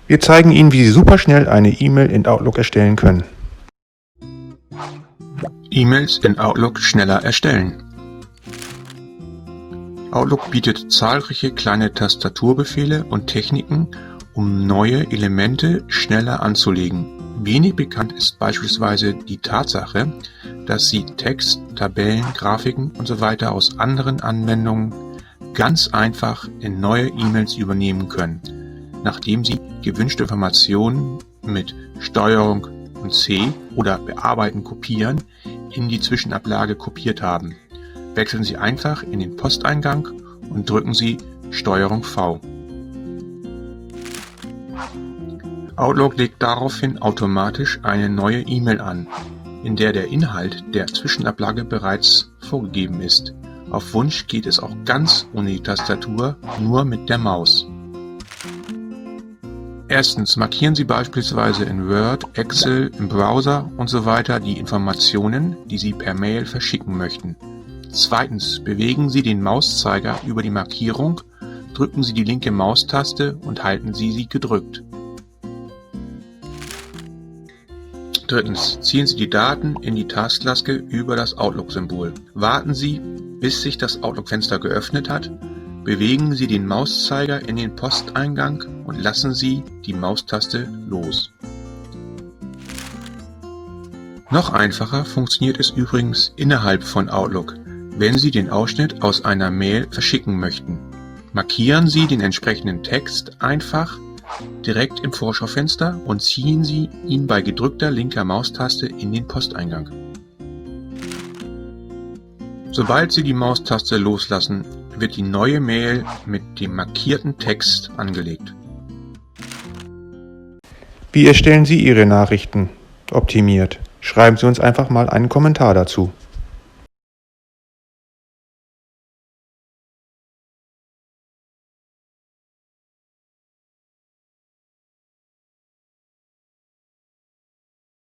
Wir zeigen Ihnen, wie Sie superschnell eine E-Mail in Outlook erstellen können. E-Mails in Outlook schneller erstellen. Outlook bietet zahlreiche kleine Tastaturbefehle und Techniken, um neue Elemente schneller anzulegen. Wenig bekannt ist beispielsweise die Tatsache, dass Sie Text, Tabellen, Grafiken usw. aus anderen Anwendungen ganz einfach in neue E-Mails übernehmen können, nachdem Sie gewünschte Informationen mit Steuerung und C oder Bearbeiten kopieren in die Zwischenablage kopiert haben. Wechseln Sie einfach in den Posteingang und drücken Sie Steuerung V. Outlook legt daraufhin automatisch eine neue E-Mail an, in der der Inhalt der Zwischenablage bereits vorgegeben ist. Auf Wunsch geht es auch ganz ohne die Tastatur, nur mit der Maus. Erstens markieren Sie beispielsweise in Word, Excel, im Browser usw. die Informationen, die Sie per Mail verschicken möchten. Zweitens bewegen Sie den Mauszeiger über die Markierung, drücken Sie die linke Maustaste und halten Sie sie gedrückt. Drittens ziehen Sie die Daten in die Taskleiste über das Outlook-Symbol. Warten Sie, bis sich das Outlook-Fenster geöffnet hat. Bewegen Sie den Mauszeiger in den Posteingang und lassen Sie die Maustaste los. Noch einfacher funktioniert es übrigens innerhalb von Outlook, wenn Sie den Ausschnitt aus einer Mail verschicken möchten. Markieren Sie den entsprechenden Text einfach direkt im Vorschaufenster und ziehen Sie ihn bei gedrückter linker Maustaste in den Posteingang. Sobald Sie die Maustaste loslassen, wird die neue Mail mit dem markierten Text angelegt. Wie erstellen Sie Ihre Nachrichten optimiert? Schreiben Sie uns einfach mal einen Kommentar dazu.